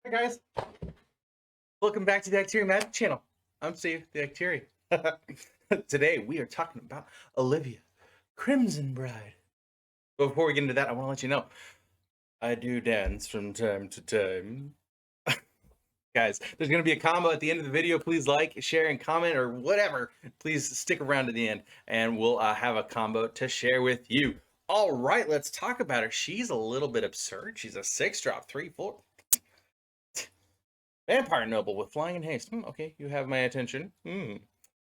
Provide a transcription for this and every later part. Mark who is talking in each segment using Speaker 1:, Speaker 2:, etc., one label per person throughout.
Speaker 1: Hey guys, welcome back to the Acteria Magic Channel. I'm Steve, the Acteria. Today we are talking about Olivia, Crimson Bride. But before we get into that, I want to let you know I do dance from time to time. Guys, there's going to be a combo at the end of the video. Please like, share, and comment, or whatever. Please stick around to the end, and we'll have a combo to share with you. All right, let's talk about her. She's a little bit absurd. She's a 6-drop, 3/4. Vampire Noble with Flying and Haste. Okay, you have my attention.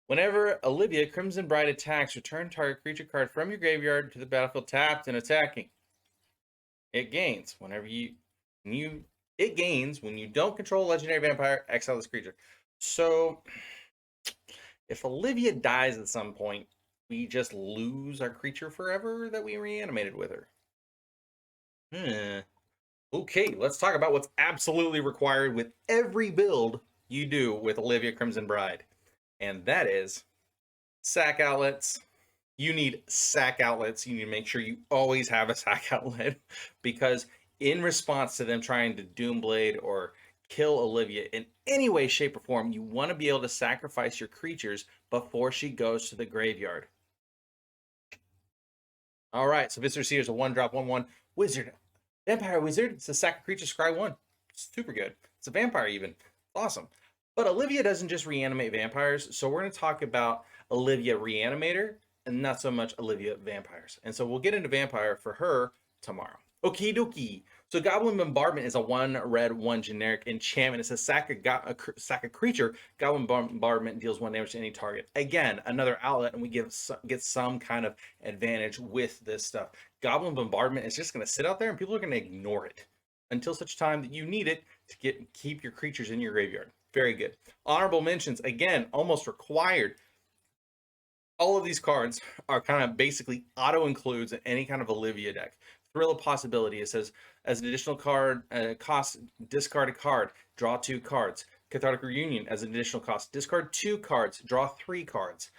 Speaker 1: Whenever Olivia Crimson Bride attacks, return target creature card from your graveyard to the battlefield tapped and attacking. It gains whenever it gains when you don't control a legendary vampire, exile this creature. So if Olivia dies at some point, we just lose our creature forever that we reanimated with her. Okay, let's talk about what's absolutely required with every build you do with Olivia Crimson Bride. And that is sack outlets. You need sack outlets. You need to make sure you always have a sack outlet, because in response to them trying to Doomblade or kill Olivia in any way, shape, or form, you want to be able to sacrifice your creatures before she goes to the graveyard. All right, so Visitor Seer is a 1-drop, 1/1 wizard. Vampire Wizard. It's a sack creature, scry 1. Super good. It's a vampire even. Awesome. But Olivia doesn't just reanimate vampires, so we're going to talk about Olivia Reanimator and not so much Olivia Vampires. And so we'll get into Vampire for her tomorrow. Okie dokie. So Goblin Bombardment is a 1-red, 1 generic enchantment. It's a sack a creature. Goblin Bombardment deals 1 damage to any target. Again, another outlet, and we get some kind of advantage with this stuff. Goblin Bombardment is just going to sit out there, and people are going to ignore it until such time that you need it to keep your creatures in your graveyard. Very good. Honorable mentions, again, almost required. All of these cards are kind of basically auto-includes in any kind of Olivia deck. Thrill of Possibility, it says, as an additional card, cost, discard a card, draw 2 cards. Cathartic Reunion, as an additional cost, discard 2 cards, draw 3 cards.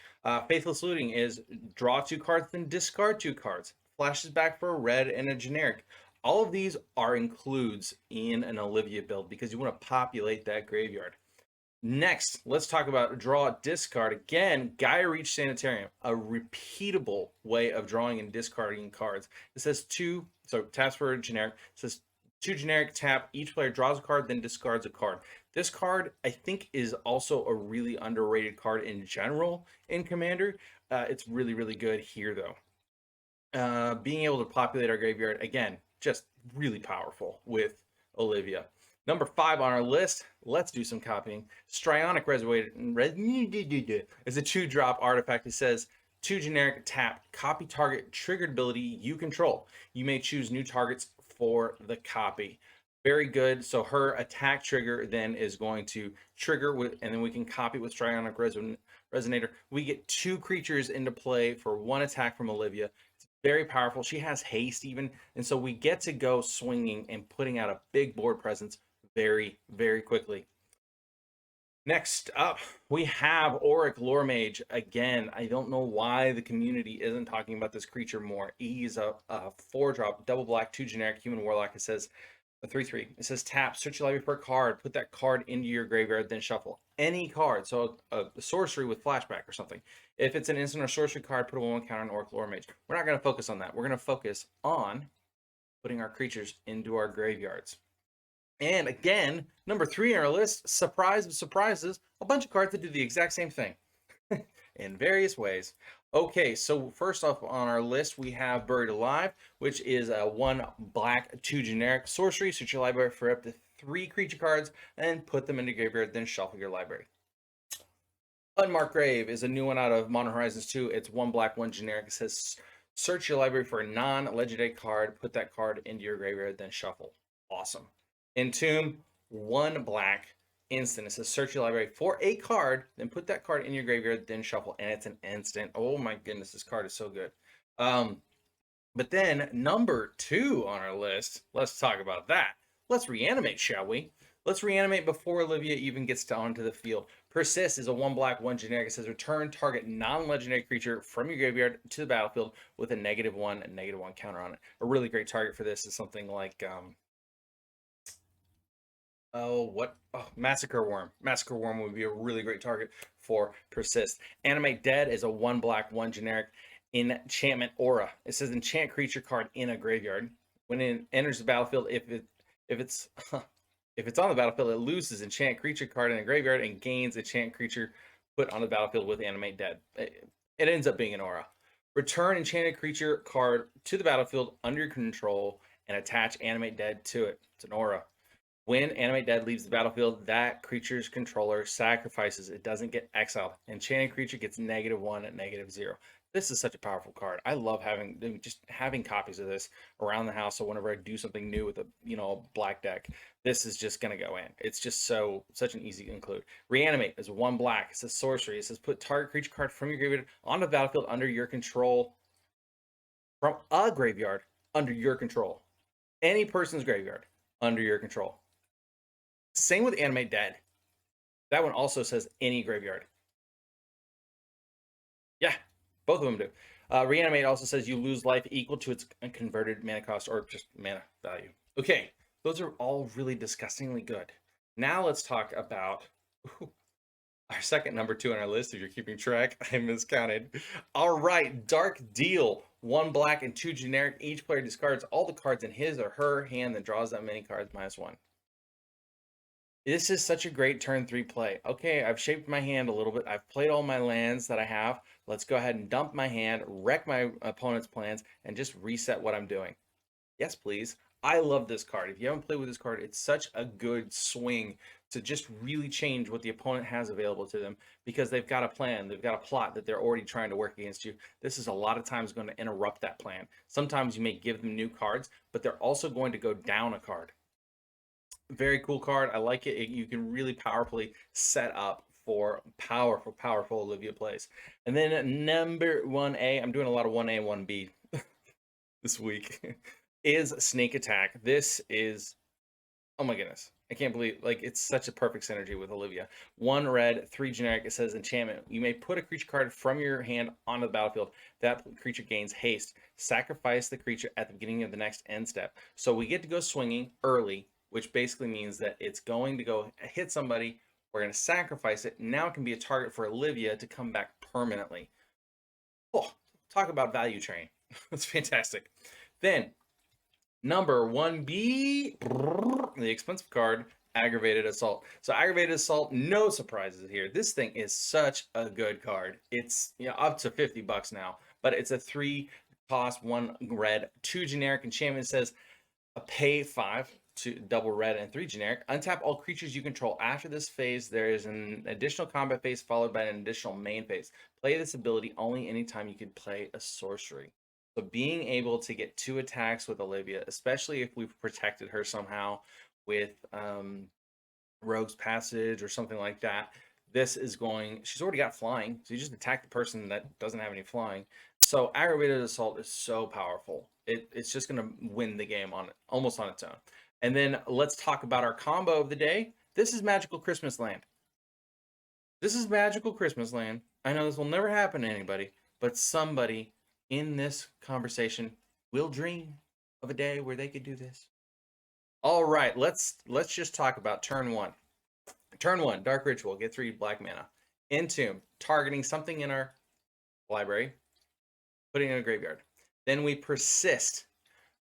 Speaker 1: Faithless Looting is draw 2 cards, then discard 2 cards. Flashes back for a red and a generic. All of these are includes in an Olivia build because you want to populate that graveyard. Next, let's talk about draw discard. Again, Gaia Reach Sanitarium, a repeatable way of drawing and discarding cards. It says 2, so taps for a generic. It says 2 generic, tap, each player draws a card, then discards a card. This card, I think, is also a really underrated card in general in Commander. It's really, really good here, though. Being able to populate our graveyard, again, just really powerful with Olivia. Number 5 on our list, let's do some copying. Strionic Resonator is a 2-drop artifact. It says 2 generic, tap, copy target triggered ability you control. You may choose new targets for the copy. Very good. So her attack trigger then is going to trigger with, and then we can copy with Strionic Resonator. We get 2 creatures into play for 1 attack from Olivia. It's very powerful. She has haste even, and so we get to go swinging and putting out a big board presence very, very quickly. Next up, we have Auric Loremage. Again, I don't know why the community isn't talking about this creature more. He's a 4-drop, double black, 2 generic human warlock. It says a 3/3. It says tap, search your library for a card, put that card into your graveyard, then shuffle any card. So a sorcery with flashback or something. If it's an instant or sorcery card, put a 1/1 counter on Auric Loremage. We're not going to focus on that. We're going to focus on putting our creatures into our graveyards. And again, number 3 on our list, surprise of surprises, a bunch of cards that do the exact same thing in various ways. Okay, so first off on our list, we have Buried Alive, which is a 1 black, 2 generic sorcery. Search your library for up to 3 creature cards and put them into graveyard, then shuffle your library. Unmarked Grave is a new one out of Modern Horizons 2. It's 1 black, 1 generic. It says search your library for a non-legendary card, put that card into your graveyard, then shuffle. Awesome. Entomb, 1 black instant. It says search your library for a card, then put that card in your graveyard, then shuffle. And it's an instant. Oh my goodness, this card is so good. But then number 2 on our list, let's talk about that. Let's reanimate, shall we? Let's reanimate before Olivia even gets onto the field. Persist is a 1 black, 1 generic. It says return target non-legendary creature from your graveyard to the battlefield with a -1 and -1 counter on it. A really great target for this is something like Oh, what? Oh, Massacre Worm. Massacre Worm would be a really great target for Persist. Animate Dead is a 1 black, 1 generic enchantment aura. It says enchant creature card in a graveyard. When it enters the battlefield, if it's if it's on the battlefield, it loses enchant creature card in a graveyard and gains enchant creature put on the battlefield with Animate Dead. It ends up being an aura. Return enchanted creature card to the battlefield under your control and attach Animate Dead to it. It's an aura. When Animate Dead leaves the battlefield, that creature's controller sacrifices. It doesn't get exiled. Enchanted creature gets -1 at -0. This is such a powerful card. I love having copies of this around the house. So whenever I do something new with a black deck, this is just gonna go in. It's just such an easy include. Reanimate is 1 black. It's a sorcery. It says put target creature card from your graveyard on the battlefield under your control from a graveyard under your control. Any person's graveyard under your control. Same with Animate Dead. That one also says any graveyard. Yeah, both of them do. Reanimate also says you lose life equal to its converted mana cost or just mana value. Okay, those are all really disgustingly good. Now let's talk about our second number 2 on our list. If you're keeping track, I miscounted. All right, Dark Deal. 1 black and 2 generic. Each player discards all the cards in his or her hand, then draws that many cards -1. This is such a great turn 3 play. Okay, I've shaped my hand a little bit. I've played all my lands that I have. Let's go ahead and dump my hand, wreck my opponent's plans, and just reset what I'm doing. Yes, please. I love this card. If you haven't played with this card, it's such a good swing to just really change what the opponent has available to them because they've got a plan, they've got a plot that they're already trying to work against you. This is a lot of times going to interrupt that plan. Sometimes you may give them new cards, but they're also going to go down a card. Very cool card. I like it. You can really powerfully set up for powerful Olivia plays. And then number 1A, I'm doing a lot of 1A, 1B this week, is Snake Attack. This is, oh my goodness. I can't believe, like, it's such a perfect synergy with Olivia. 1 red, 3 generic. It says enchantment. You may put a creature card from your hand onto the battlefield. That creature gains haste. Sacrifice the creature at the beginning of the next end step. So we get to go swinging early, which basically means that it's going to go hit somebody. We're going to sacrifice it. Now it can be a target for Olivia to come back permanently. Oh, talk about value train. That's fantastic. Then number 1B, the expensive card, Aggravated Assault. So Aggravated Assault, no surprises here. This thing is such a good card. It's up to $50 now, but it's a 3 cost, 1 red, 2 generic enchantment. It says a pay 5 to double red and 3 generic. Untap all creatures you control. After this phase, there is an additional combat phase followed by an additional main phase. Play this ability only anytime you can play a sorcery. So being able to get 2 attacks with Olivia, especially if we've protected her somehow with Rogue's Passage or something like that, this is going, she's already got flying, so you just attack the person that doesn't have any flying. So Aggravated Assault is so powerful. It's just going to win the game on almost on its own. And then let's talk about our combo of the day. This is Magical Christmas Land. This is Magical Christmas Land. I know this will never happen to anybody, but somebody in this conversation will dream of a day where they could do this. All right, let's just talk about turn 1. Turn 1, Dark Ritual, get 3 black mana. Entomb, targeting something in our library, putting it in a graveyard. Then we Persist,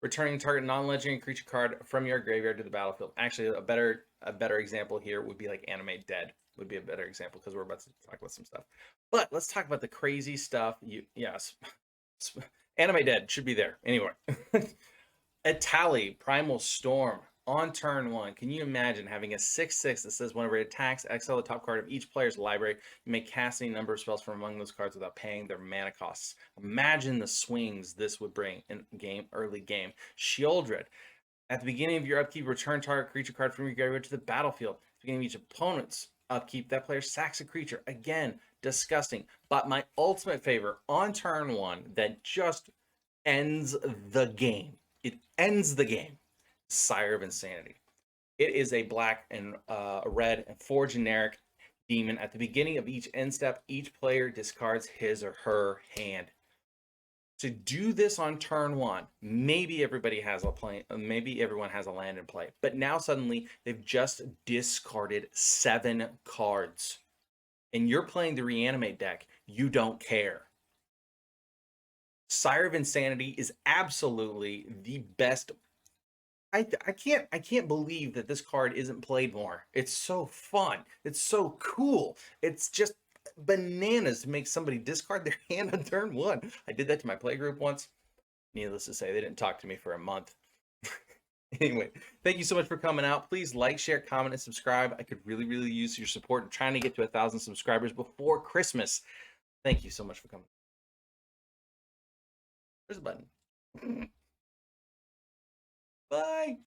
Speaker 1: returning target non-legendary creature card from your graveyard to the battlefield. Actually, a better example here would be like Animate Dead would be a better example because we're about to talk about some stuff. But let's talk about the crazy stuff. Yes, Animate Dead should be there anyway. A Tally, Primal Storm on turn 1. Can you imagine having a 6/6 that says whenever it attacks, exile the top card of each player's library, you may cast any number of spells from among those cards without paying their mana costs. Imagine the swings this would bring in early game. Shieldred. At the beginning of your upkeep, return target creature card from your graveyard to the battlefield. At the beginning of each opponent's upkeep, that player sacks a creature. Again, disgusting. But my ultimate favorite on turn 1 that just ends the game. It ends the game. Sire of Insanity. It is a black and a red and 4 generic demon. At the beginning of each end step, each player discards his or her hand. to do this on turn one. Maybe everybody has a play, maybe everyone has a land in play, but now suddenly they've just discarded 7 cards. And you're playing the Reanimate deck, you don't care. Sire of Insanity is absolutely the best. I can't believe that this card isn't played more. It's so fun. It's so cool. It's just bananas to make somebody discard their hand on turn one. I did that to my play group once. Needless to say, they didn't talk to me for a month. Anyway, thank you so much for coming out. Please like, share, comment, and subscribe. I could really use your support. I'm trying to get to 1,000 subscribers before Christmas. Thank you so much for coming. There's a button. Bye.